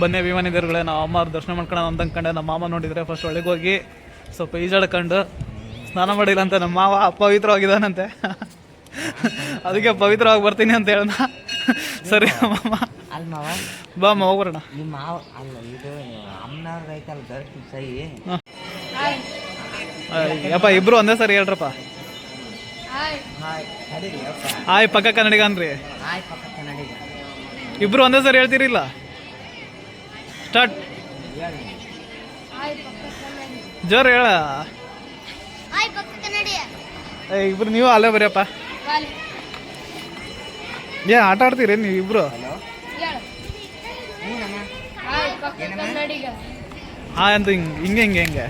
ಬನ್ನಿ ಅಭಿಮಾನಿದರುಗಳೇ, ನಾವು ಅಮ್ಮವ್ರ ದರ್ಶನ ಮಾಡ್ಕೊಂಡು ಅಂತ ಅಂದ್ಕೊಂಡೆ. ನಮ್ಮ ಮಾಮ ನೋಡಿದರೆ ಫಸ್ಟ್ ಒಳಗೆ ಹೋಗಿ ಸ್ವಲ್ಪ ಈಜಾಡ್ಕೊಂಡು ಸ್ನಾನ ಮಾಡಿಲ್ಲ ಅಂತ ನಮ್ಮ ಮಾವ ಅಪವಿತ್ರವಾಗಿದ್ದಾನಂತೆ. ಅದಕ್ಕೆ ಪವಿತ್ರವಾಗಿ ಬರ್ತೀನಿ ಅಂತ ಹೇಳೋಣ. ಸರಿ ಮಾಮ, ಬಾ ಅಮ್ಮ ಹೋಗ್ಬರೋಣ. ಯಪ್ಪ ಇಬ್ರು ಒಂದೇ ಸರಿ ಹೇಳ್ರಪ್ಪ. ಆಯ್ ಪಕ್ಕ ಕನ್ನಡಿಗ ಅನ್ರಿ, ಇಬ್ರು ಒಂದೇ ಸರಿ ಹೇಳ್ತೀರಿಲ್ಲ. ಸ್ಟಾರ್ಟ್, ಜೋರ್ ಹೇಳ. ಇಬ್ರು ನೀವು ಅಲ್ಲೇ ಬರಿಯಪ್ಪ. ಏ ಆಟ ಆಡ್ತೀರಿ ನೀವು ಇಬ್ರು? ಹಾ ಅಂತ ಹಿಂಗೆ ಹಿಂಗೆ ಹಿಂಗೆ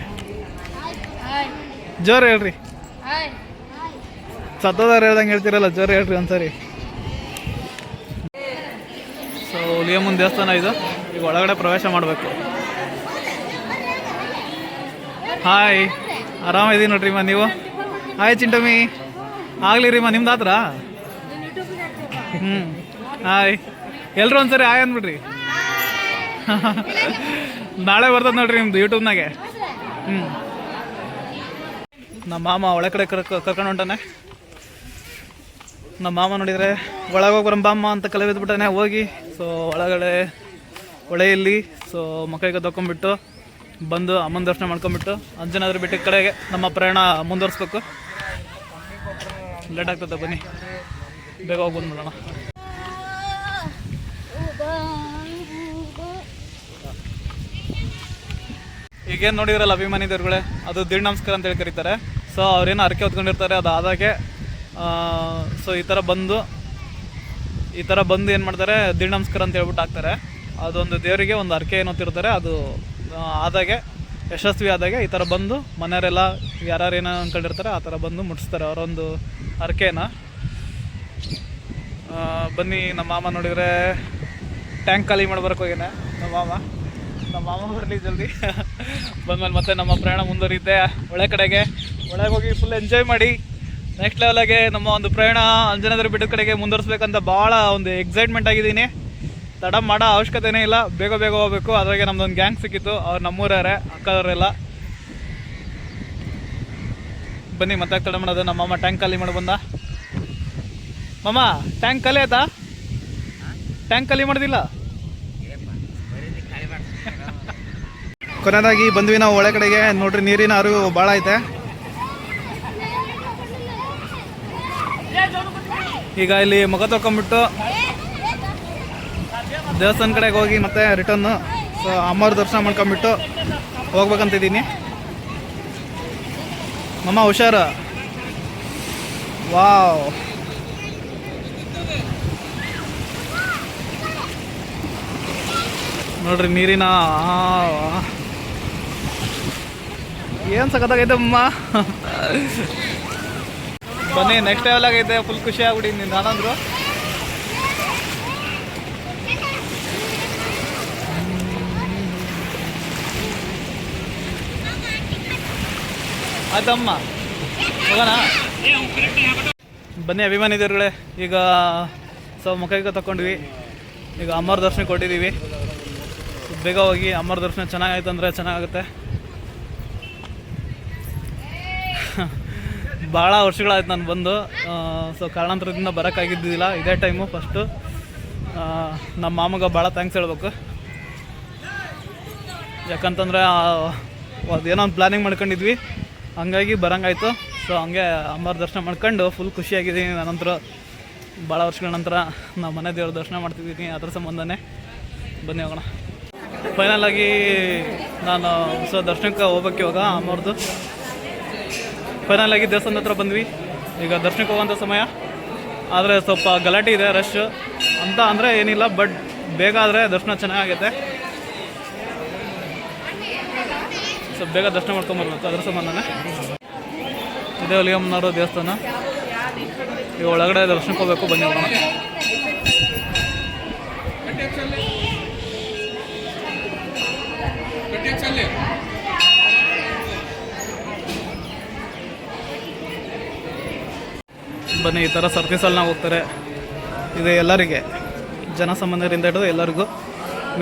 ಜೋರ್ ಹೇಳ್ರಿ. ಸತ್ತೋದಾರ ಹೇಳ್ದಂಗೆ ಹೇಳ್ತೀರಲ್ಲ, ಜೋರ್ ಹೇಳ್ರಿ ಒಂದ್ಸರಿ. ಸೊ ಹುಲಿಯಮ್ಮನ ದೇವಸ್ಥಾನ ಇದು. ಈಗ ಒಳಗಡೆ ಪ್ರವೇಶ ಮಾಡಬೇಕು. ಹಾಯ್, ಆರಾಮಿದೀನಿ ನೋಡ್ರಿ ಮಾ. ನೀವು? ಹಾಯ್ ಚಿಂಟಮಿ, ಆಗ್ಲಿ ರೀ ಮಾ, ನಿಮ್ದು ಆತ್ರ? ಹಾಯ್, ಎಲ್ರು ಒಂದ್ಸರಿ ಹಾಯ್ ಅಂದ್ಬಿಡ್ರಿ. ನಾಳೆ ಬರ್ತದೆ ನೋಡ್ರಿ ನಿಮ್ದು ಯೂಟ್ಯೂಬ್ನಾಗೆ. ನಮ್ಮ ಮಾಮ ಒಳ ಕಡೆ ಕರ್ಕೊಂಡು ಹೊಂಟಾನೆ. ನಮ್ಮ ಮಾಮ ನೋಡಿದರೆ ಒಳಗೋಗಿ ಬರಂಬಮ್ಮ ಅಂತ ಕಲೆ ಬಿದ್ದುಬಿಟ್ಟಾನೆ ಹೋಗಿ. ಸೊ ಒಳಗಡೆ ಹೊಳೆಯಲ್ಲಿ ಸೊ ಮಕ್ಕಳಿಗೆ ತಗೊಂಡ್ಬಿಟ್ಟು ಬಂದು ಅಮ್ಮನ ದರ್ಶನ ಮಾಡ್ಕೊಂಡ್ಬಿಟ್ಟು ಅಂಜನಾದ್ರಿ ಬೆಟ್ಟದ ಕಡೆಗೆ ನಮ್ಮ ಪ್ರಯಾಣ ಮುಂದುವರಿಸ್ಬೇಕು. ಲೇಟ್ ಆಗ್ತದೆ, ಬನ್ನಿ ಬೇಗ ಹೋಗಿ ಬಂದ್ಬಿಡೋಣ. ಈಗೇನು ನೋಡಿದ್ರಲ್ಲ ಅಭಿಮಾನಿದರುಗಳೇ, ಅದು ದೀಡ್ ನಮಸ್ಕಾರ ಅಂತೇಳಿ ಕರೀತಾರೆ. ಸೊ ಅವ್ರೇನು ಹರಕೆ ಹೊತ್ಕೊಂಡಿರ್ತಾರೆ, ಅದು ಆದಾಗೆ ಸೊ ಈ ಥರ ಬಂದು ಏನು ಮಾಡ್ತಾರೆ, ದೀಡ್ ನಮಸ್ಕಾರ ಅಂತ ಹೇಳ್ಬಿಟ್ಟು ಹಾಕ್ತಾರೆ. ಅದೊಂದು ದೇವರಿಗೆ ಒಂದು ಹರಕೆ ಏನು ಹೊತ್ತಿರ್ತಾರೆ, ಅದು ಆದಾಗೆ ಯಶಸ್ವಿ ಆದಾಗೆ ಈ ಥರ ಬಂದು ಮನೆಯವರೆಲ್ಲ ಯಾರ್ಯಾರು ಏನೋ ಅಂದ್ಕೊಂಡಿರ್ತಾರೆ ಆ ಥರ ಬಂದು ಮುಟ್ಟಿಸ್ತಾರೆ ಅವರೊಂದು ಹರಕೆನ. ಬನ್ನಿ, ನಮ್ಮ ಮಾಮ ನೋಡಿದರೆ ಟ್ಯಾಂಕ್ ಖಾಲಿ ಮಾಡ್ಬರಕ್ಕೆ ಹೋಗ್ಯಾನೆ ನಮ್ಮ ಮಾಮ ಬರಲಿ ಜಲ್ದಿ. ಬಂದ್ಮೇಲೆ ಮತ್ತೆ ನಮ್ಮ ಪ್ರಯಾಣ ಮುಂದುವರಿಯುತ್ತೆ ಒಳಗೆ ಹೋಗಿ ಫುಲ್ ಎಂಜಾಯ್ ಮಾಡಿ ನೆಕ್ಸ್ಟ್ ಲೆವೆಲಾಗೆ ನಮ್ಮ ಒಂದು ಪ್ರಯಾಣ ಅಂಜನಾದ್ರಿ ಬೆಟ್ಟದ ಕಡೆಗೆ ಮುಂದುವರಿಸ್ಬೇಕಂತ ಭಾಳ ಒಂದು ಎಕ್ಸೈಟ್ಮೆಂಟ್ ಆಗಿದ್ದೀನಿ. ತಡ ಮಾಡೋ ಅವಶ್ಯಕತೆನೇ ಇಲ್ಲ, ಬೇಗ ಹೋಗಬೇಕು. ಅದ್ರಾಗೆ ನಮ್ದೊಂದು ಗ್ಯಾಂಗ್ ಸಿಕ್ಕಿತ್ತು, ಅವ್ರು ನಮ್ಮೂರವರೇ, ಅಕ್ಕದವರೆಲ್ಲ. ಬನ್ನಿ ಮತ್ತೆ ತಡ ಮಾಡೋದು. ನಮ್ಮ ಮಾಮ ಟ್ಯಾಂಕ್ ಖಾಲಿ ಮಾಡಿ ಬಂದ. ಮಾಮ ಟ್ಯಾಂಕ್ ಖಾಲಿ ಆಯ್ತಾ? ಟ್ಯಾಂಕ್ ಖಾಲಿ ಮಾಡೋದಿಲ್ಲ? ಕೊನೆಯದಾಗಿ ಬಂದ್ವಿ ನಾವು ಒಳಗಡೆಗೆ. ನೋಡ್ರಿ ನೀರಿನ ಅರಿವು ಭಾಳ ಐತೆ. ಈಗ ಇಲ್ಲಿ ಮುಖ ತೊಗೊಂಡ್ಬಿಟ್ಟು ದೇವಸ್ಥಾನ ಕಡೆಗೆ ಹೋಗಿ ಮತ್ತೆ ರಿಟರ್ನು ಸೊ ಅಮ್ಮವ್ರ ದರ್ಶನ ಮಾಡ್ಕೊಂಬಿಟ್ಟು ಹೋಗ್ಬೇಕಂತಿದ್ದೀನಿ. ಮಮ್ಮ ಹುಷಾರು. ವಾವ್, ನೋಡ್ರಿ ನೀರಿನ ಏನು ಸಖತ್ತಾಗೈತೆ ಅಮ್ಮ. ಬನ್ನಿ, ನೆಕ್ಸ್ಟ್ ಲೆವೆಲ್ ಆಗೈತೆ. ಫುಲ್ ಖುಷಿ ಆಗ್ಬಿಟ್ಟಿದ್ದೀನಿ ನಾನಂದ್ರು. ಆಯ್ತಮ್ಮ, ಹೋಗೋಣ. ಬನ್ನಿ ಅಭಿಮಾನಿದರುಗಳೇ, ಈಗ ಸೊ ಮುಖಕ್ಕೆ ತಗೊಂಡ್ವಿ. ಈಗ ಅಮ್ಮವ್ರ ದರ್ಶನ ಕೊಟ್ಟಿದ್ದೀವಿ. ಬೇಗ ಹೋಗಿ ಅಮ್ಮವ್ರ ದರ್ಶನ ಚೆನ್ನಾಗಾಯ್ತು ಅಂದರೆ ಚೆನ್ನಾಗುತ್ತೆ. ಭಾಳ ವರ್ಷಗಳಾಯ್ತು ನಾನು ಬಂದು. ಸೊ ಕಾರಣಾಂತರದಿಂದ ಬರೋಕ್ಕಾಗಿದ್ದಿಲ್ಲ. ಇದೇ ಟೈಮು ಫಸ್ಟು. ನಮ್ಮ ಮಾಮಗೆ ಭಾಳ ಥ್ಯಾಂಕ್ಸ್ ಹೇಳ್ಬೇಕು. ಯಾಕಂತಂದರೆ ಅದೇನೋ ಒಂದು ಪ್ಲ್ಯಾನಿಂಗ್ ಮಾಡ್ಕೊಂಡಿದ್ವಿ, ಹಂಗಾಗಿ ಬರೋಂಗಾಯ್ತು. ಸೊ ಹಂಗೆ ಅಮ್ಮವ್ರ ದರ್ಶನ ಮಾಡ್ಕೊಂಡು ಫುಲ್ ಖುಷಿಯಾಗಿದ್ದೀನಿ. ನಾನಂತರ ಭಾಳ ವರ್ಷಗಳ ನಂತರ ನಾವು ಮನೆ ದೇವ್ರ ದರ್ಶನ ಮಾಡ್ತಿದ್ದೀನಿ, ಅದ್ರ ಸಂಬಂಧನೇ. ಬನ್ನಿ ಹೋಗೋಣ. ಫೈನಲಾಗಿ ನಾನು ಸೊ ದರ್ಶನಕ್ಕೆ ಹೋಗ್ಬೇಕು ಇವಾಗ ಅಮ್ಮವ್ರದ್ದು. ಫೈನಲಾಗಿ ದೇವಸ್ಥಾನದ ಹತ್ರ ಬಂದ್ವಿ. ಈಗ ದರ್ಶನಕ್ಕೆ ಹೋಗೋಂಥ ಸಮಯ, ಆದರೆ ಸ್ವಲ್ಪ ಗಲಾಟೆ ಇದೆ, ರಶ್ ಅಂತ ಅಂದರೆ ಏನಿಲ್ಲ. ಬಟ್ ಬೇಗ ಆದರೆ ದರ್ಶನ ಚೆನ್ನಾಗೈತೆ. ಸ್ವಲ್ಪ ಬೇಗ ದರ್ಶನ ಮಾಡ್ಕೊಂಬರ್ಬೇಕು, ಅದ್ರ ಸಂಬಂಧನೇ. ಇದೇ ಹುಲಿಯಮ್ಮನವರು ದೇವಸ್ಥಾನ. ಈಗ ಒಳಗಡೆ ದರ್ಶನಕ್ಕೆ ಹೋಗ್ಬೇಕು. ಬನ್ನಿ ಹೋಗೋಣ. ಬನ್ನಿ, ಈ ಥರ ಸರ್ಕಸಲ್ಲಿ ನಾವು ಹೋಗ್ತಾರೆ. ಇದು ಎಲ್ಲರಿಗೆ, ಜನಸಾಮಾನ್ಯರಿಂದ ಹಿಡಿದು ಎಲ್ಲರಿಗೂ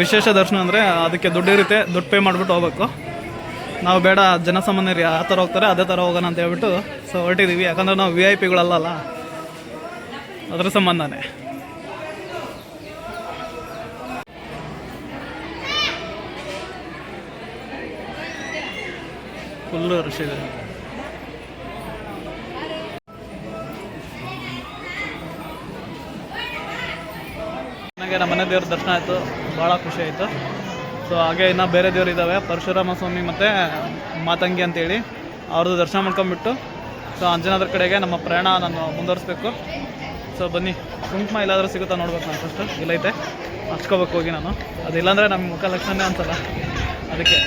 ವಿಶೇಷ ದರ್ಶನ ಅಂದರೆ ಅದಕ್ಕೆ ದುಡ್ಡು ಇರುತ್ತೆ, ದುಡ್ಡು ಪೇ ಮಾಡಿಬಿಟ್ಟು ಹೋಗ್ಬೇಕು. ನಾವು ಬೇಡ ಜನಸಾಮಾನ್ಯರು ಯಾವ ಥರ ಹೋಗ್ತಾರೆ ಅದೇ ಥರ ಹೋಗೋಣ ಅಂತ ಹೇಳ್ಬಿಟ್ಟು ಸೊ ಹೊರಟಿದ್ದೀವಿ. ಯಾಕಂದರೆ ನಾವು VIP ಗಳಲ್ಲ, ಅದರ ಸಂಬಂಧನೇ. ಫುಲ್ಲು ರಶ್ ಇದೆ. ನನಗೆ ನಮ್ಮ ಮನೆ ದೇವ್ರ ದರ್ಶನ ಆಯಿತು, ಭಾಳ ಖುಷಿ ಆಯಿತು. ಸೊ ಹಾಗೆ ಇನ್ನೂ ಬೇರೆ ದೇವ್ರು ಇದ್ದಾವೆ, ಪರಶುರಾಮ ಸ್ವಾಮಿ ಮತ್ತು ಮಾತಂಗಿ ಅಂತೇಳಿ, ಅವ್ರದ್ದು ದರ್ಶನ ಮಾಡ್ಕೊಂಬಿಟ್ಟು ಸೊ ಅಂಜನಾದ್ರ ಕಡೆಗೆ ನಮ್ಮ ಪ್ರಯಾಣ ನಾನು ಮುಂದುವರಿಸ್ಬೇಕು. ಸೊ ಬನ್ನಿ, ಕುಂಕುಮ ಎಲ್ಲಾದರೂ ಸಿಗುತ್ತಾ ನೋಡ್ಬೇಕು. ನಾನು ಫಸ್ಟು ಇಲ್ಲೈತೆ ಹಚ್ಕೋಬೇಕು ಹೋಗಿ ನಾನು, ಅದಿಲ್ಲಾಂದರೆ ನಮ್ಮ ಮುಖ ಲಕ್ಷಣನೇ ಅನ್ಸಲ್ಲ, ಅದಕ್ಕೆ.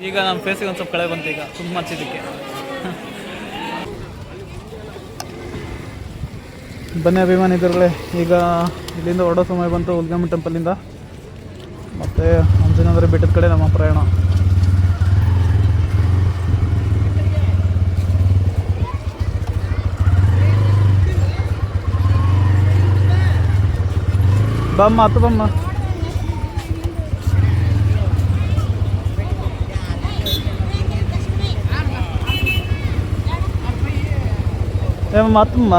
ಈಗ ನಮ್ಮ ಫೇಸಿಗೆ ಒಂದು ಸ್ವಲ್ಪ ಕಳೆ ಬಂತು ಈಗ ಕುಂಕುಮ ಹಚ್ಚಿದ್ದಕ್ಕೆ. ಬನ್ನಿ ಅಭಿಮಾನಿಗಳೇ, ಈಗ ಇಲ್ಲಿಂದ ಹೊರಡೋ ಸಮಯ ಬಂತು ಉಲ್ಗಮ್ಮ ಟೆಂಪಲಿಂದ. ಮತ್ತು ಅಂಜನಾದ್ರಿ ಬೆಟ್ಟದ ಕಡೆ ನಮ್ಮ ಪ್ರಯಾಣ. ಬಮ್ಮ ಹತ್ತು ಬಮ್ಮ. ಏ ಮತ್ತಮ್ಮ